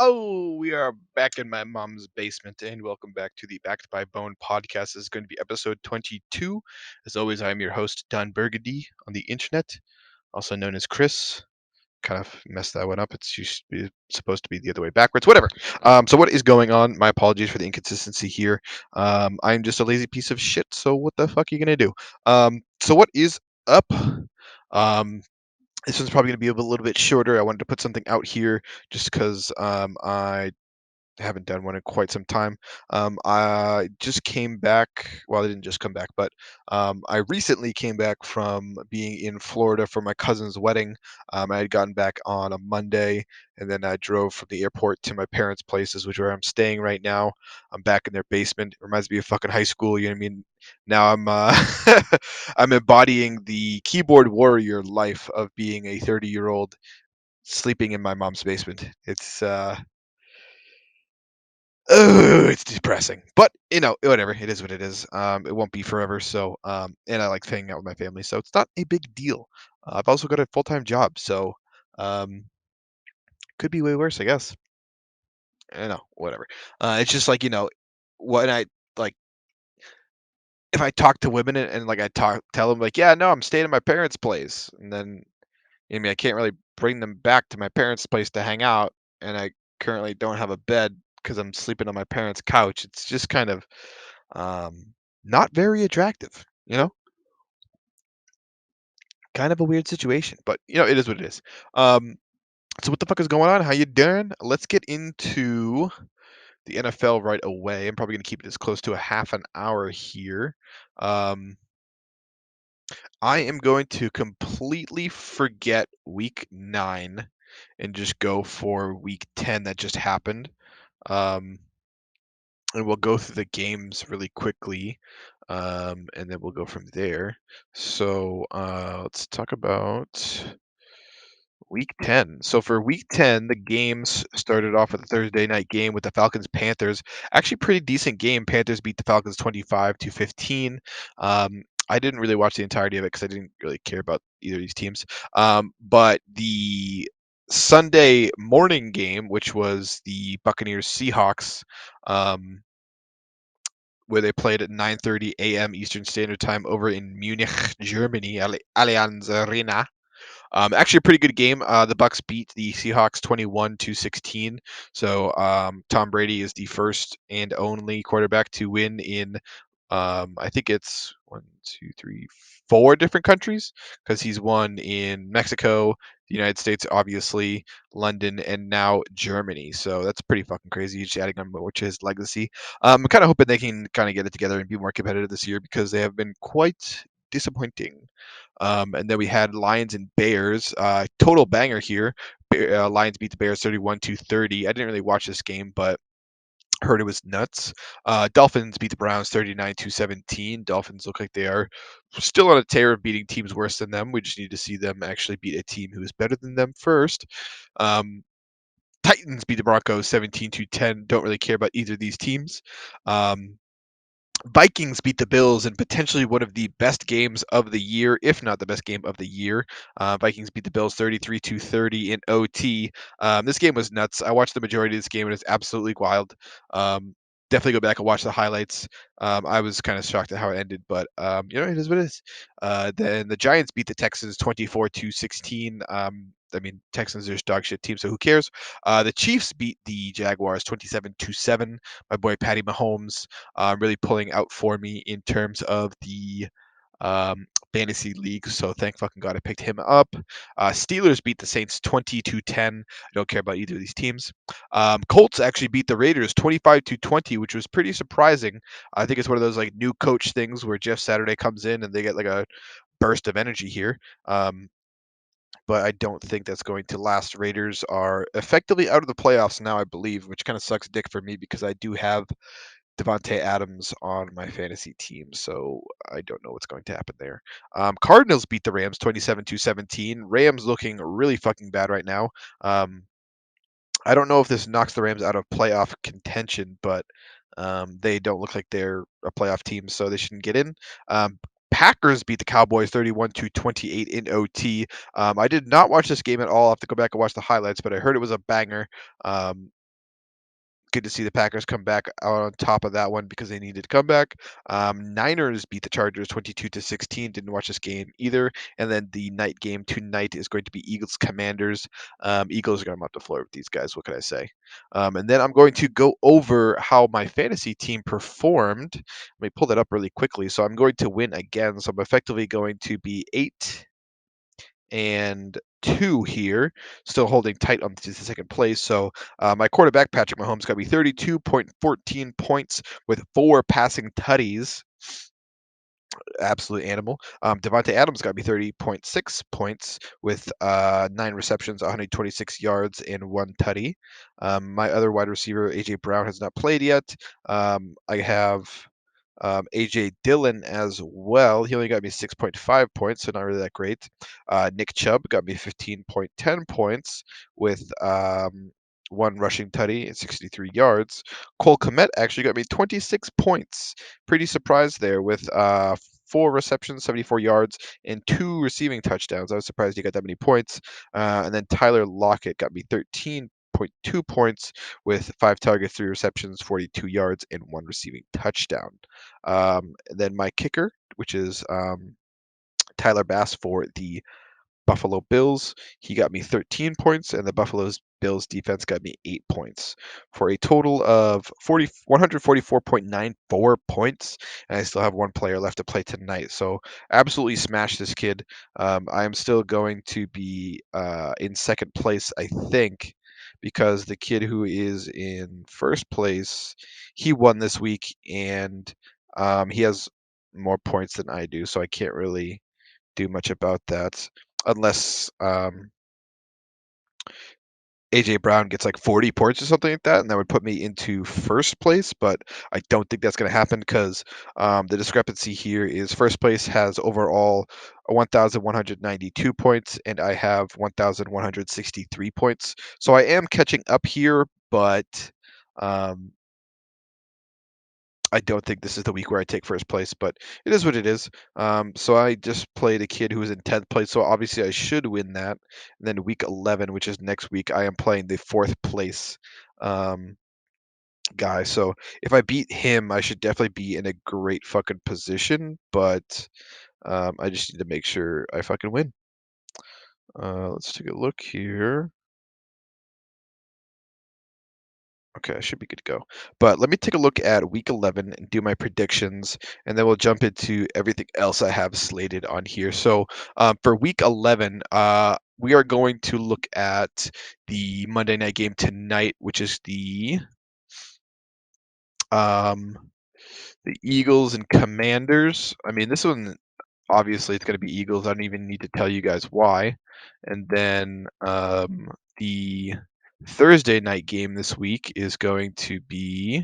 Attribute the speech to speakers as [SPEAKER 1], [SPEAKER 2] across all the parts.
[SPEAKER 1] Oh, we are back in my mom's basement, and welcome back to the Backed by Bone podcast. This is going to be episode 22. As always, I am your host, Don Burgundy, on the internet, also known as Chris. Kind of messed that one up. Supposed to be the other way backwards. Whatever. So what is going on? My apologies for the inconsistency here. I'm just a lazy piece of shit. So what the fuck are you gonna do? So what is up? Um, this one's probably going to be a little bit shorter. I wanted to put something out here just because I haven't done one in quite some time. I just came back. Well, I didn't just come back, but I recently came back from being in Florida for my cousin's wedding. I had gotten back on a Monday, and then I drove from the airport to my parents' places, which is where I'm staying right now. I'm back in their basement. It reminds me of fucking high school. You know what I mean? Now I'm I'm embodying the keyboard warrior life of being a 30-year-old sleeping in my mom's basement. It's depressing, but whatever. It is what it is. It won't be forever. So, and I like hanging out with my family, so it's not a big deal. I've also got a full-time job, so um, could be way worse, I guess. I know, whatever. It's just like when I like if I talk to women and like tell them like, yeah, no, I'm staying at my parents' place, and then I mean I can't really bring them back to my parents' place to hang out, and I currently don't have a bed because I'm sleeping on my parents' couch. It's just kind of Um, not very attractive, kind of a weird situation, but it is what it is. Um, so what the fuck is going on? How you doing? Let's get into the NFL right away. I'm probably gonna keep it as close to a half an hour here. Um, I am going to completely forget week 9 and just go for week 10 that just happened. Um, and we'll go through the games really quickly, and then we'll go from there. So let's talk about week 10. So for week 10, the games started off with a Thursday night game with the Falcons Panthers. Actually, pretty decent game. Panthers beat the Falcons 25-15. I didn't really watch the entirety of it because I didn't really care about either of these teams. But the Sunday morning game, which was the Buccaneers Seahawks, um, where they played at 9:30 a.m. Eastern Standard Time over in Munich, Germany, Allianz Arena. Actually, a pretty good game. The Bucks beat the Seahawks 21-16. So Tom Brady is the first and only quarterback to win in, I think it's one, two, three, four different countries because he's won in Mexico, the United States, obviously, London, and now Germany. So that's pretty fucking crazy. Just adding on more to his legacy. I'm kind of hoping they can kind of get it together and be more competitive this year because they have been quite disappointing. And then we had Lions and Bears. Total banger here. Lions beat the Bears 31-30. I didn't really watch this game, but heard it was nuts. Dolphins beat the Browns 39-17. Dolphins look like they are still on a tear of beating teams worse than them. We just need to see them actually beat a team who is better than them first. Um, Titans beat the Broncos 17-10. Don't really care about either of these teams. Um, Vikings beat the Bills in potentially one of the best games of the year, if not the best game of the year. Vikings beat the Bills 33-30 in OT. This game was nuts. I watched the majority of this game, and it's absolutely wild. Definitely go back and watch the highlights. I was kind of shocked at how it ended, but it is what it is. Then the Giants beat the Texans 24-16. I mean, Texans are just dog shit team, so who cares? The Chiefs beat the Jaguars 27-7. My boy Patty Mahomes really pulling out for me in terms of the fantasy league. So thank fucking God I picked him up. Steelers beat the Saints 20-10. I don't care about either of these teams. Colts actually beat the Raiders 25-20, which was pretty surprising. I think it's one of those like new coach things where Jeff Saturday comes in and they get like a burst of energy here. But I don't think that's going to last. Raiders are effectively out of the playoffs now, I believe, which kind of sucks dick for me because I do have Devontae Adams on my fantasy team, so I don't know what's going to happen there. Cardinals beat the Rams 27-17. Rams looking really fucking bad right now. I don't know if this knocks the Rams out of playoff contention, but they don't look like they're a playoff team, so they shouldn't get in. Packers beat the Cowboys 31-28 in OT. I did not watch this game at all. I have to go back and watch the highlights, but I heard it was a banger. Good to see the Packers come back out on top of that one because they needed to come back. Niners beat the Chargers 22-16. Didn't watch this game either. And then the night game tonight is going to be Eagles Commanders. Eagles are going to mop the floor with these guys. What can I say? And then I'm going to go over how my fantasy team performed. Let me pull that up really quickly. So I'm going to win again. So I'm effectively going to be 8-2 here, still holding tight on to the second place. So my quarterback, Patrick Mahomes, got me 32.14 points with 4 passing tutties. Absolute animal. Devontae Adams got me 30.6 points with 9 receptions, 126 yards, and 1 tutty. My other wide receiver, AJ Brown, has not played yet. I have AJ Dillon as well. He only got me 6.5 points, so not really that great. Nick Chubb got me 15.10 points with 1 rushing tutty and 63 yards. Cole Kmet actually got me 26 points. Pretty surprised there with 4 receptions, 74 yards, and 2 receiving touchdowns. I was surprised he got that many points. And then Tyler Lockett got me 13.2 points with 5 targets, 3 receptions, 42 yards, and 1 receiving touchdown. Then my kicker, which is Tyler Bass for the Buffalo Bills. He got me 13 points, and the Buffalo Bills defense got me 8 points for a total of 144.94 points. And I still have 1 player left to play tonight. So absolutely smash this kid. I am still going to be in second place, I think, because the kid who is in first place, he won this week, and he has more points than I do. So I can't really do much about that unless AJ Brown gets like 40 points or something like that, and that would put me into first place. But I don't think that's going to happen because the discrepancy here is first place has overall 1,192 points, and I have 1,163 points. So I am catching up here, but um, I don't think this is the week where I take first place, but it is what it is. So I just played a kid who was in 10th place, so obviously I should win that. And then week 11, which is next week, I am playing the fourth place um, guy. So if I beat him, I should definitely be in a great fucking position, but I just need to make sure I fucking win. Let's take a look here. Okay, I should be good to go. But let me take a look at week 11 and do my predictions, and then we'll jump into everything else I have slated on here. So for week 11, we are going to look at the Monday night game tonight, which is um, the Eagles and Commanders. I mean, this one obviously it's going to be Eagles. I don't even need to tell you guys why. And then the Thursday night game this week is going to be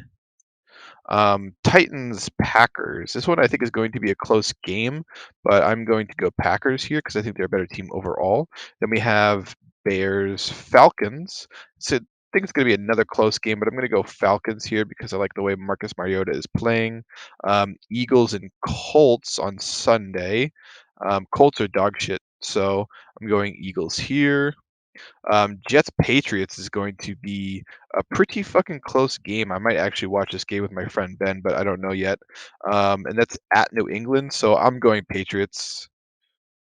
[SPEAKER 1] Titans Packers. This one I think is going to be a close game, but I'm going to go Packers here because I think they're a better team overall. Then we have Bears Falcons. So I think it's going to be another close game, but I'm going to go Falcons here because I like the way Marcus Mariota is playing. Eagles and Colts on Sunday. Colts are dog shit, so I'm going Eagles here. Jets Patriots is going to be a pretty fucking close game. I might actually watch this game with my friend Ben, but I don't know yet. And that's at New England, so I'm going Patriots,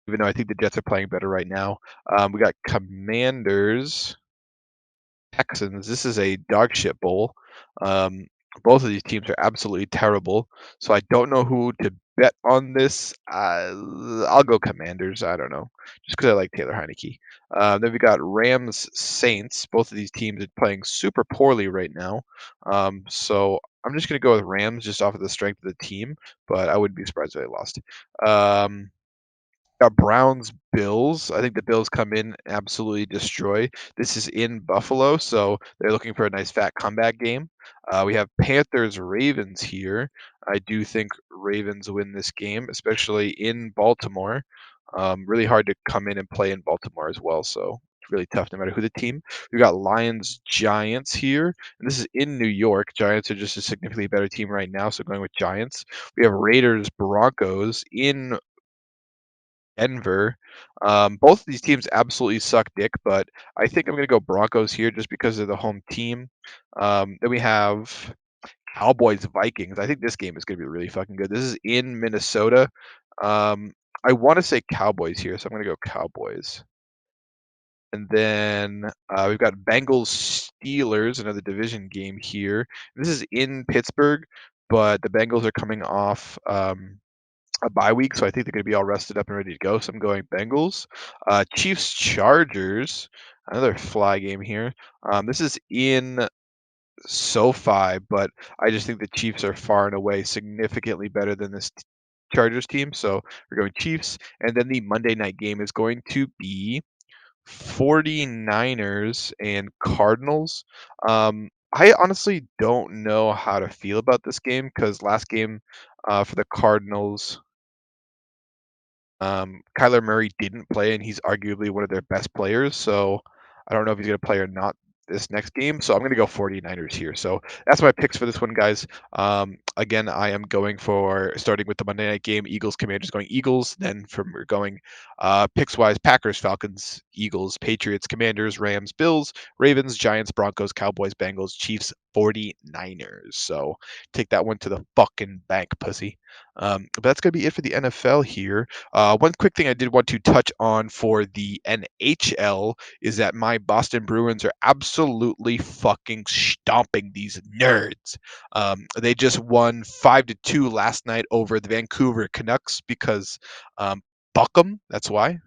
[SPEAKER 1] even though I think the Jets are playing better right now. We got Commanders Texans. This is a dog shit bowl. Um, both of these teams are absolutely terrible, so I don't know who to bet on this. I'll go Commanders. I don't know, just because I like Taylor Heineke. Then we got Rams Saints. Both of these teams are playing super poorly right now, so I'm just gonna go with Rams just off of the strength of the team. But I wouldn't be surprised if they lost. Got Browns, Bills. I think the Bills come in, absolutely destroy. This is in Buffalo, so they're looking for a nice fat comeback game. We have Panthers, Ravens here. I do think Ravens win this game, especially in Baltimore. Really hard to come in and play in Baltimore as well, so it's really tough no matter who the team. We got Lions, Giants here, and this is in New York. Giants are just a significantly better team right now, so going with Giants. We have Raiders, Broncos in Denver. Both of these teams absolutely suck dick, but I think I'm gonna go Broncos here just because they're the home team. Then we have Cowboys Vikings. I think this game is gonna be really fucking good. This is in Minnesota. I want to say Cowboys here, so I'm gonna go Cowboys. And then we've got Bengals Steelers, another division game here. This is in Pittsburgh, but the Bengals are coming off a bye week, so I think they're going to be all rested up and ready to go. So I'm going Bengals. Chiefs Chargers, another fly game here. This is in SoFi, but I just think the Chiefs are far and away significantly better than this Chargers team. So we're going Chiefs. And then the Monday night game is going to be 49ers and Cardinals. I honestly don't know how to feel about this game because last game for the Cardinals, Kyler Murray didn't play, and he's arguably one of their best players. So I don't know if he's going to play or not this next game. So I'm going to go 49ers here. So that's my picks for this one, guys. Again, I am going for starting with the Monday night game. Eagles, Commanders going Eagles. Then from we're going picks wise Packers, Falcons, Eagles, Patriots, Commanders, Rams, Bills, Ravens, Giants, Broncos, Cowboys, Bengals, Chiefs, 49ers. So take that one to the fucking bank, pussy. But that's going to be it for the NFL here. One quick thing I did want to touch on for the NHL is that my Boston Bruins are absolutely fucking stomping these nerds. They just won 5-2 last night over the Vancouver Canucks because fuck 'em. That's why.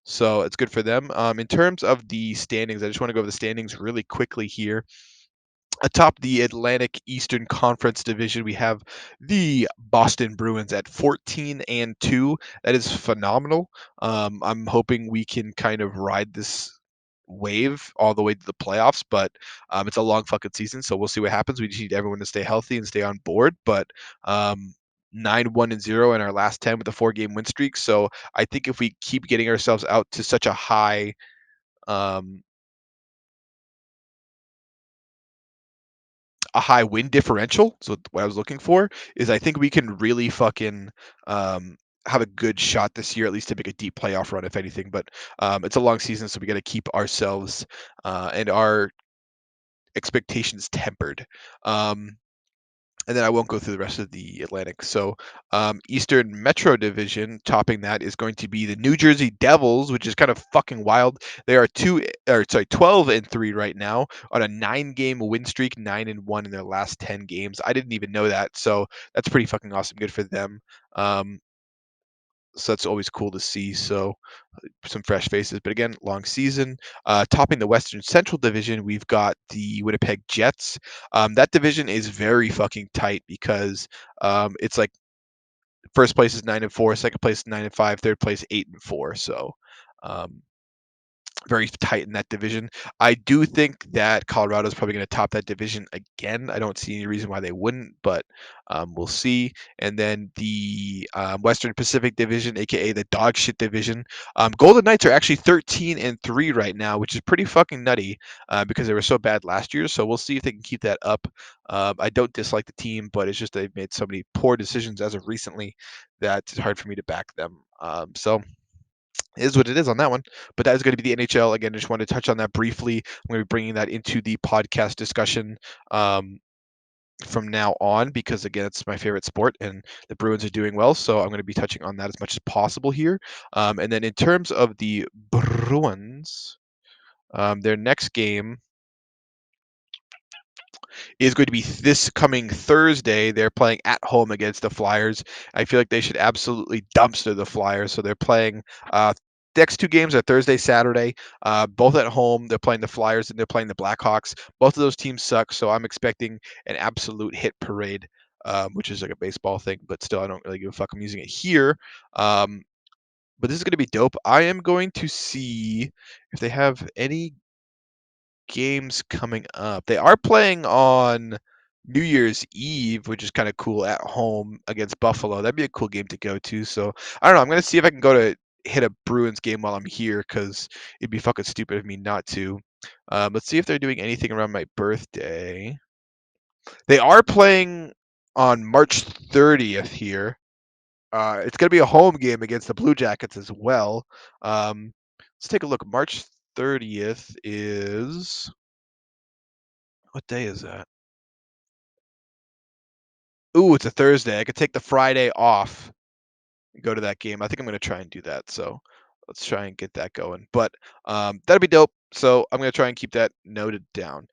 [SPEAKER 1] So it's good for them. In terms of the standings, I just want to go over the standings really quickly here. Atop the Atlantic Eastern Conference division, we have the Boston Bruins at 14-2. That is phenomenal. I'm hoping we can kind of ride this wave all the way to the playoffs, but it's a long fucking season, so we'll see what happens. We just need everyone to stay healthy and stay on board. But 9-1-0 in our last 10 with a 4-game win streak. So I think if we keep getting ourselves out to such um, a high win differential. So what I was looking for is I think we can really fucking um, have a good shot this year, at least to make a deep playoff run, if anything. But it's a long season, so we got to keep ourselves and our expectations tempered. Um, and then I won't go through the rest of the Atlantic. So, Eastern Metro Division, topping that is going to be the New Jersey Devils, which is kind of fucking wild. They are 12-3 right now on a 9-game win streak, 9-1 in their last 10 games. I didn't even know that, so that's pretty fucking awesome. Good for them. Um, so that's always cool to see. So some fresh faces, but again, long season. Topping the Western Central Division, we've got the Winnipeg Jets. That division is very fucking tight because it's like first place is 9-4, second place is 9-5, third place 8-4. So um, very tight in that division. I do think that Colorado is probably going to top that division again. I don't see any reason why they wouldn't, but we'll see. And then the Western Pacific Division, aka the dog shit division, Golden Knights are actually 13-3 right now, which is pretty fucking nutty because they were so bad last year. So we'll see if they can keep that up. I don't dislike the team, but it's just they've made so many poor decisions as of recently that it's hard for me to back them. So is what it is on that one. But that is going to be the NHL. Again, I just wanted to touch on that briefly. I'm going to be bringing that into the podcast discussion from now on because, again, it's my favorite sport and the Bruins are doing well. So I'm going to be touching on that as much as possible here. And then in terms of the Bruins, their next game is going to be this coming Thursday. They're playing at home against the Flyers. I feel like they should absolutely dumpster the Flyers. So they're playing next two games are Thursday, Saturday, both at home. They're playing the Flyers and they're playing the Blackhawks. Both of those teams suck, so I'm expecting an absolute hit parade, which is like a baseball thing, but still, I don't really give a fuck. I'm using it here. Um, but this is going to be dope. I am going to see if they have any games coming up. They are playing on New Year's Eve, which is kind of cool at home against Buffalo. That'd be a cool game to go to. So I don't know. I'm gonna see if I can go to hit a Bruins game while I'm here because it'd be fucking stupid of me not to. Let's see if they're doing anything around my birthday. They are playing on March 30th here. It's gonna be a home game against the Blue Jackets as well. Let's take a look. March 30th is what day is that? Ooh, it's a Thursday. I could take the Friday off and go to that game. I think I'm gonna try and do that. So let's try and get that going. But that'd be dope. So I'm gonna try and keep that noted down.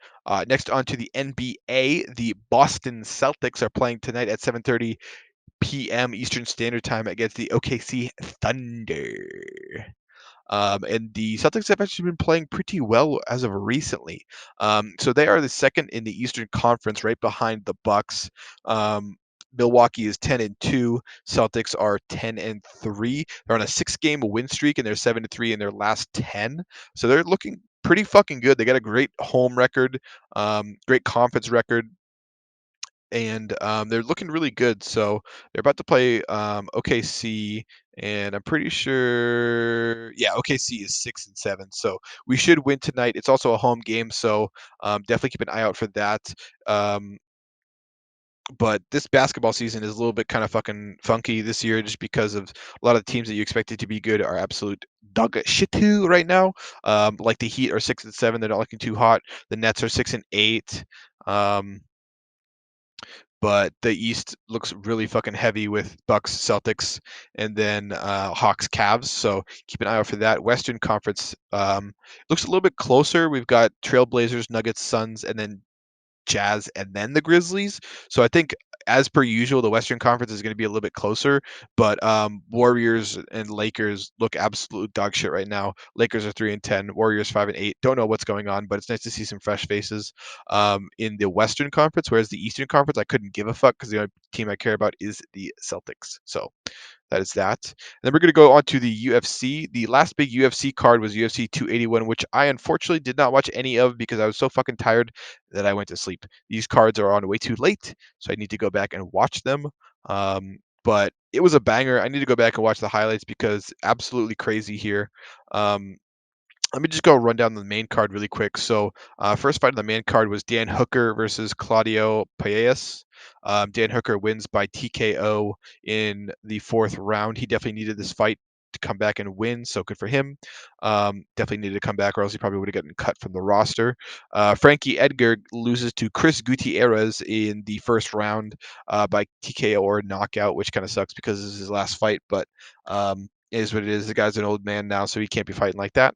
[SPEAKER 1] Next on to the NBA. The Boston Celtics are playing tonight at 7:30 p.m. Eastern Standard Time against the OKC Thunder. And the Celtics have actually been playing pretty well as of recently. So they are the second in the Eastern Conference, right behind the Bucks. Um, Milwaukee is 10-2. Celtics are 10-3. They're on a six-game win streak, and they're 7-3 in their last 10. So they're looking pretty fucking good. They got a great home record, great conference record, and they're looking really good. So they're about to play OKC, and I'm pretty sure, yeah, OKC is 6-7. So we should win tonight. It's also a home game, so definitely keep an eye out for that. Um, but this basketball season is a little bit kind of fucking funky this year, just because of a lot of the teams that you expected to be good are absolute dog shit too right now. Like the Heat are 6-7; they're not looking too hot. The Nets are 6-8. Um, but the East looks really fucking heavy with Bucks, Celtics, and then Hawks, Cavs. So keep an eye out for that. Western Conference looks a little bit closer. We've got Trailblazers, Nuggets, Suns, and then Jazz, and then the Grizzlies. So I think, as per usual, the Western Conference is going to be a little bit closer. But Warriors and Lakers look absolute dog shit right now. Lakers are 3-10, Warriors 5-8. Don't know what's going on, but it's nice to see some fresh faces in the Western Conference. Whereas the Eastern Conference, I couldn't give a fuck because the only team I care about is the Celtics. So that is that. And then we're going to go on to the UFC. The last big UFC card was UFC 281, which I unfortunately did not watch any of because I was so fucking tired that I went to sleep. These cards are on way too late, so I need to go back and watch them. But it was a banger. I need to go back and watch the highlights because absolutely crazy here. Um, Let me just go run down the main card really quick. So, first fight on the main card was Dan Hooker versus Claudio Paes. Dan Hooker wins by TKO in the fourth round. He definitely needed this fight to come back and win, so good for him. Definitely needed to come back, or else he probably would have gotten cut from the roster. Frankie Edgar loses to Chris Gutierrez in the first round by TKO or knockout, which kind of sucks because this is his last fight, but it is what it is. The guy's an old man now, so he can't be fighting like that.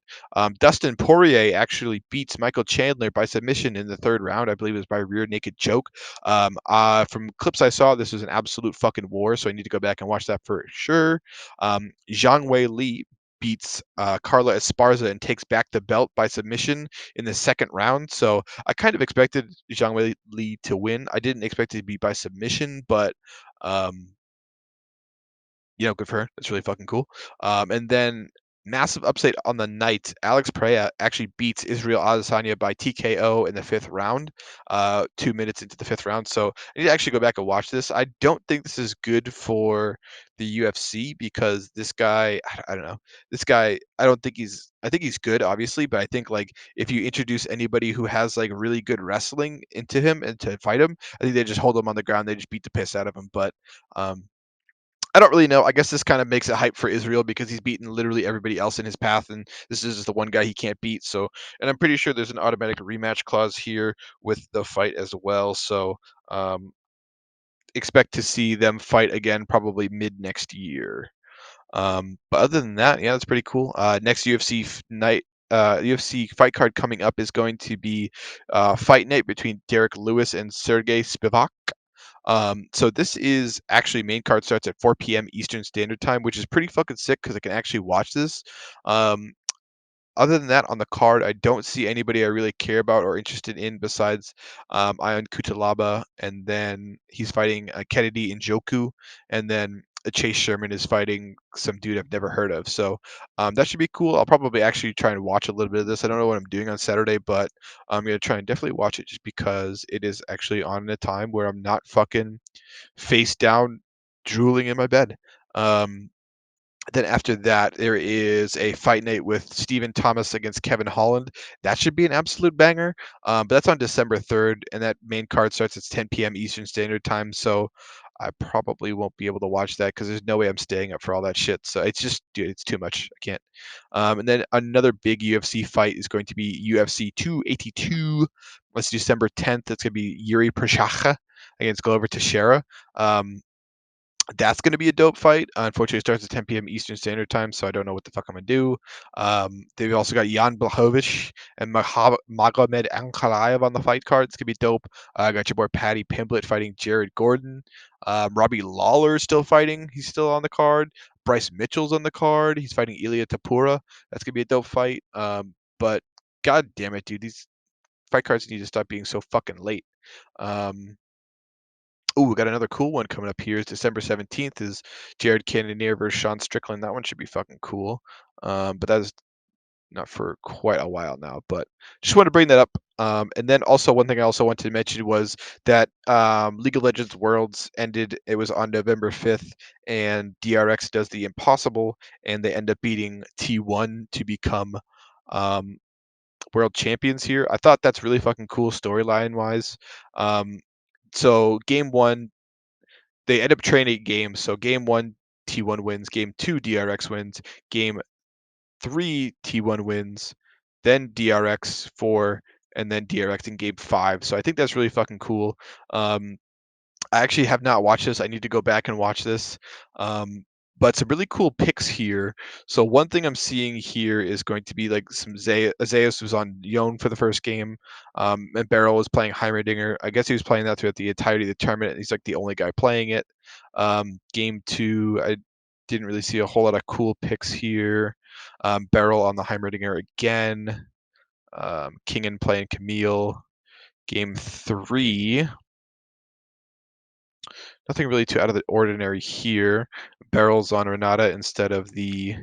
[SPEAKER 1] Dustin Poirier actually beats Michael Chandler by submission in the third round. I believe it was by rear naked choke. From clips I saw, this was an absolute fucking war, so I need to go back and watch that for sure. Zhang Wei Li beats Carla Esparza and takes back the belt by submission in the second round. So I kind of expected Zhang Wei Li to win. I didn't expect it to be by submission, but um, good for her. That's really fucking cool. And then massive upset on the night. Alex Pereira actually beats Israel Adesanya by TKO in the fifth round, 2 minutes into the fifth round. So I need to actually go back and watch this. I don't think this is good for the UFC because this guy, I don't know. This guy, I don't think I think he's good, obviously, but I think like if you introduce anybody who has like really good wrestling into him and to fight him, I think they just hold him on the ground. They just beat the piss out of him. But um, I don't really know. I guess this kind of makes it hype for Israel because he's beaten literally everybody else in his path, and this is just the one guy he can't beat. So, and I'm pretty sure there's an automatic rematch clause here with the fight as well. So, um, expect to see them fight again probably mid next year. But other than that, yeah, that's pretty cool. Next night, UFC fight card coming up is going to be fight night between Derek Lewis and Sergey Spivak. So this is actually main card starts at 4 p.m. Eastern Standard Time, which is pretty fucking sick because I can actually watch this. Um, Other than that, on the card, I don't see anybody I really care about or interested in besides Ion Kutalaba, and then he's fighting Kennedy Njoku, and then Chase Sherman is fighting some dude I've never heard of. So that should be cool. I'll probably actually try and watch a little bit of this. I don't know what I'm doing on Saturday, but I'm gonna try and definitely watch it just because it is actually on in a time where I'm not fucking face down drooling in my bed. Um, then after that, there is a fight night with Stephen Thomas against Kevin Holland. That should be an absolute banger. But that's on December 3rd, and that main card starts at 10 p.m. Eastern Standard Time. So I probably won't be able to watch that because there's no way I'm staying up for all that shit. So it's just, dude, it's too much. I can't. And then another big UFC fight is going to be UFC 282. That's December 10th. It's going to be Yuri Prochazka against Glover Teixeira. That's going to be a dope fight. Unfortunately, it starts at 10 p.m. Eastern Standard Time, so I don't know what the fuck I'm going to do. They've also got Jan Blachowicz and Magomed Ankalaev on the fight card. It's going to be dope. I got your boy Paddy Pimblett fighting Jared Gordon. Robbie Lawler is still fighting. He's still on the card. Bryce Mitchell's on the card. He's fighting Ilya Tapura. That's going to be a dope fight. But god damn it, dude. These fight cards need to stop being so fucking late. Oh, we got another cool one coming up here. Is December 17th is Jared Cannonier versus Sean Strickland. That one should be fucking cool. But that is not for quite a while now. But just want to bring that up. And then also one thing I also wanted to mention was that League of Legends Worlds ended. It was on November 5th, and DRX does the impossible, and they end up beating T1 to become um, world champions here. I thought that's really fucking cool storyline wise. So game one, they end up training 8 games. So game one, T1 wins. Game two, DRX wins. Game three, T1 wins. Then DRX 4, and then DRX in game 5. So I think that's really fucking cool. I actually have not watched this. I need to go back and watch this. But some really cool picks here. So one thing I'm seeing here is going to be like some Zeus was on Yone for the first game, and Beryl was playing Heimerdinger. I guess he was playing that throughout the entirety of the tournament. And he's like the only guy playing it. Game two, I didn't really see a whole lot of cool picks here. Beryl on the Heimerdinger again. Kingen playing Camille. Game three, nothing really too out of the ordinary here. Barrels on Renata instead of the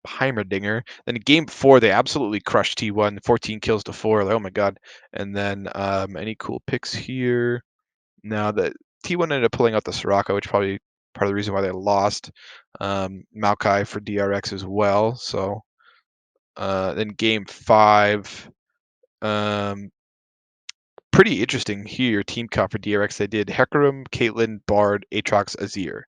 [SPEAKER 1] Heimerdinger. Then game 4, they absolutely crushed T1, 14 kills to 4. Like, oh my god. And then any cool picks here? Now that T1 ended up pulling out the Soraka, which probably part of the reason why they lost. Maokai for DRX as well. So then game 5. Pretty interesting here. Team comp for DRX. They did Hecarim, Caitlyn, Bard, Aatrox, Azir.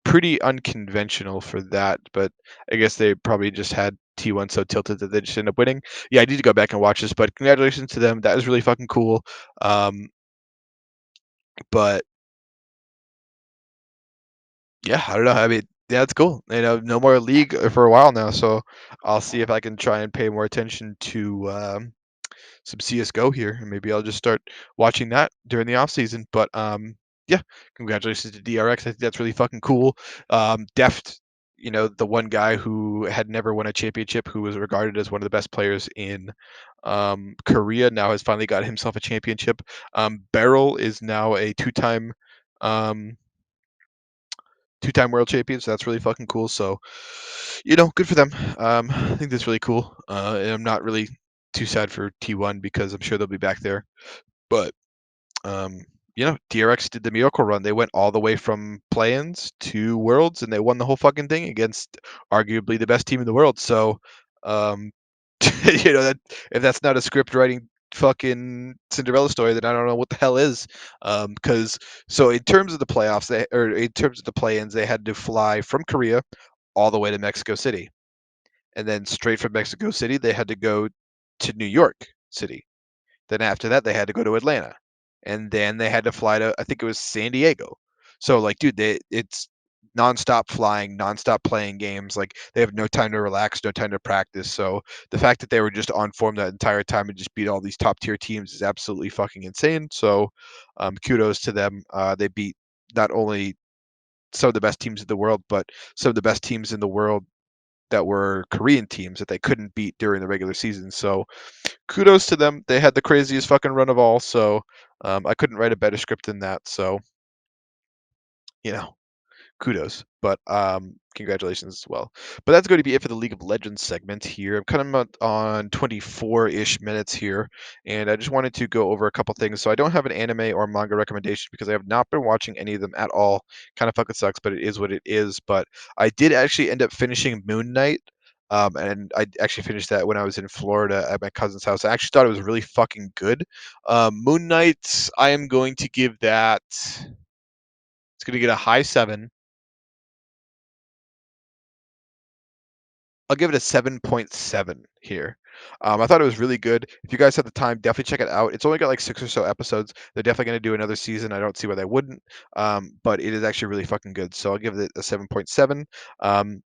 [SPEAKER 1] Pretty unconventional for that, but I guess they probably just had T1 so tilted that they just ended up winning. Yeah, I need to go back and watch this, but congratulations to them. That was really fucking cool. But yeah, I don't know. I mean, yeah, it's cool. No more league for a while now, so I'll see if I can try and pay more attention to some CS:GO here, and maybe I'll just start watching that during the off season. But yeah, congratulations to DRX. I think that's really fucking cool. Deft, the one guy who had never won a championship, who was regarded as one of the best players in Korea, now has finally got himself a championship. Beryl is now a um, two-time world champion, so that's really fucking cool. So, good for them. I think that's really cool. And I'm not really too sad for T1 because I'm sure they'll be back there. But um, DRX did the miracle run. They went all the way from play-ins to worlds, and they won the whole fucking thing against arguably the best team in the world. So, um, that if that's not a script writing fucking Cinderella story, then I don't know what the hell is. Because so in terms of the playoffs, or in terms of the play-ins, they had to fly from Korea all the way to Mexico City, and then straight from Mexico City, they had to go to New York City. Then after that, they had to go to Atlanta, and then they had to fly to, I think it was San Diego. So like, dude, it's nonstop flying, nonstop playing games. Like they have no time to relax, no time to practice. So the fact that they were just on form that entire time and just beat all these top tier teams is absolutely fucking insane. So kudos to them. They beat not only some of the best teams in the world, but some of the best teams in the world that were Korean teams that they couldn't beat during the regular season. So kudos to them. They had the craziest fucking run of all. So I couldn't write a better script than that. So you know, kudos. But congratulations as well. But that's going to be it for the League of Legends segment here. I'm kind of on 24-ish minutes here, and I just wanted to go over a couple things. So I don't have an anime or manga recommendation because I have not been watching any of them at all. Kind of fucking sucks, but it is what it is. But I did actually end up finishing Moon Knight. and I actually finished that when I was in Florida at my cousin's house. I actually thought it was really fucking good. Moon Knight, I am going to give that. It's going to get a high 7. I'll give it a 7.7 here. I thought it was really good. If you guys have the time, definitely check it out. It's only got like 6 or so episodes. They're definitely going to do another season. I don't see why they wouldn't. But it is actually really fucking good. So I'll give it a 7.7. Um,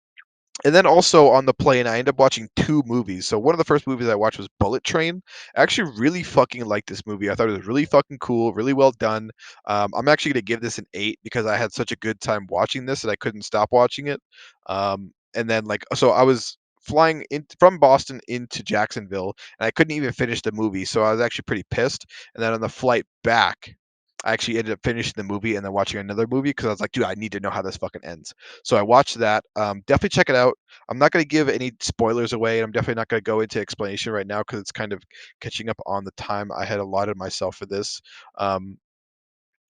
[SPEAKER 1] and then also on the plane, I ended up watching 2 movies. So one of the first movies I watched was Bullet Train. I actually really fucking liked this movie. I thought it was really fucking cool, really well done. I'm actually gonna give this an 8 because I had such a good time watching this that I couldn't stop watching it. And then like so I was flying in from Boston into Jacksonville and I couldn't even finish the movie, so I was actually pretty pissed. And then on the flight back, I actually ended up finishing the movie and then watching another movie because I was like, dude, I need to know how this fucking ends. So I watched that. Definitely check it out. I'm not going to give any spoilers away, and I'm definitely not going to go into explanation right now because it's kind of catching up on the time I had allotted myself for this. Um,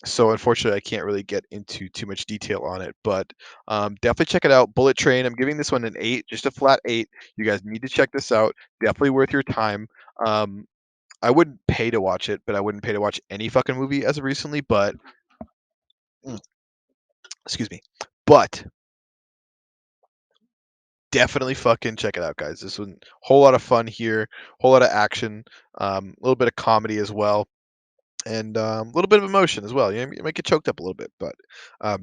[SPEAKER 1] so unfortunately, I can't really get into too much detail on it, but definitely check it out. Bullet Train. I'm giving this one an 8, just a flat 8. You guys need to check this out. Definitely worth your time. Um, I wouldn't pay to watch it, but I wouldn't pay to watch any fucking movie as of recently. But mm, excuse me. But definitely fucking check it out, guys. This one, whole lot of fun here, whole lot of action, a little bit of comedy as well, and a little bit of emotion as well. You might get choked up a little bit, but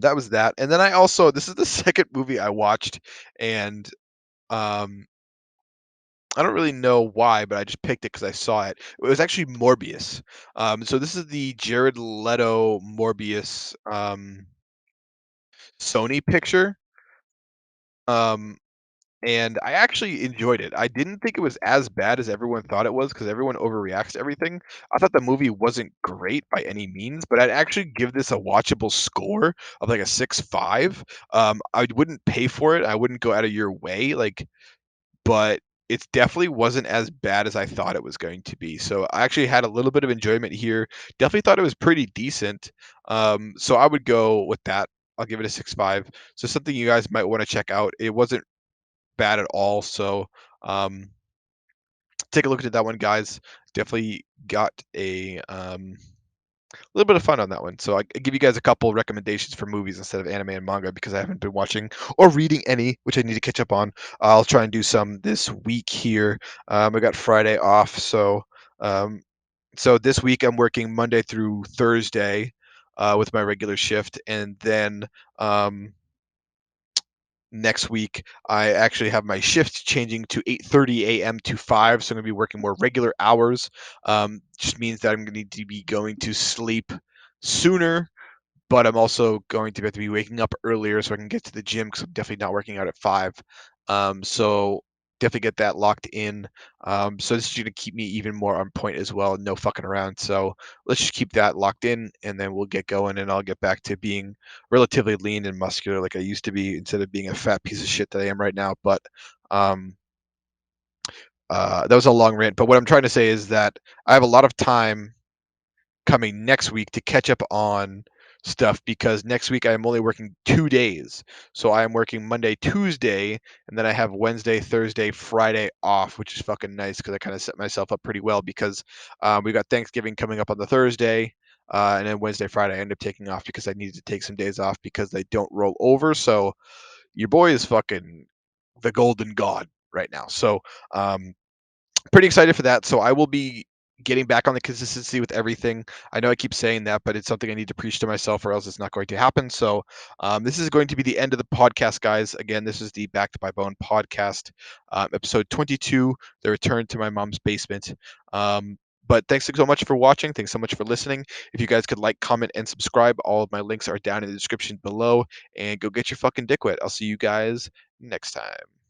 [SPEAKER 1] that was that. And then I also, this is the second movie I watched, and um, I don't really know why, but I just picked it because I saw it. It was actually Morbius. So this is the Jared Leto Morbius Sony picture. Um, and I actually enjoyed it. I didn't think it was as bad as everyone thought it was because everyone overreacts to everything. I thought the movie wasn't great by any means, but I'd actually give this a watchable score of like a 6.5. I wouldn't pay for it. I wouldn't go out of your way, like, but it definitely wasn't as bad as I thought it was going to be. So I actually had a little bit of enjoyment here. Definitely thought it was pretty decent. So I would go with that. I'll give it a 6.5. So something you guys might want to check out. It wasn't bad at all. So um, take a look at that one, guys. Definitely got a little bit of fun on that one. So I give you guys a couple recommendations for movies instead of anime and manga because I haven't been watching or reading any, which I need to catch up on. I'll try and do some this week here. I got Friday off, um, so this week I'm working Monday through Thursday with my regular shift, and then next week I actually have my shift changing to 8:30 a.m. to 5, so I'm going to be working more regular hours. Just means that I'm going to need to be going to sleep sooner, but I'm also going to have to be waking up earlier so I can get to the gym because I'm definitely not working out at 5. So definitely get that locked in. So this is going to keep me even more on point as well. No fucking around. So let's just keep that locked in, and then we'll get going, and I'll get back to being relatively lean and muscular like I used to be instead of being a fat piece of shit that I am right now. But um, that was a long rant. But what I'm trying to say is that I have a lot of time coming next week to catch up on stuff because next week I am only working 2 days. So I am working Monday, Tuesday, and then I have Wednesday, Thursday, Friday off, which is fucking nice because I kind of set myself up pretty well because we got Thanksgiving coming up on the Thursday. And then Wednesday, Friday, I end up taking off because I needed to take some days off because they don't roll over. So your boy is fucking the golden god right now. So um, pretty excited for that. So I will be getting back on the consistency with everything. I know I keep saying that, but it's something I need to preach to myself, or else it's not going to happen. So this is going to be the end of the podcast, guys. Again, this is the Back to My Bone podcast, episode 22, the return to my mom's basement. But thanks so much for watching. Thanks so much for listening. If you guys could like, comment, and subscribe, all of my links are down in the description below. And go get your fucking dick wet. I'll see you guys next time.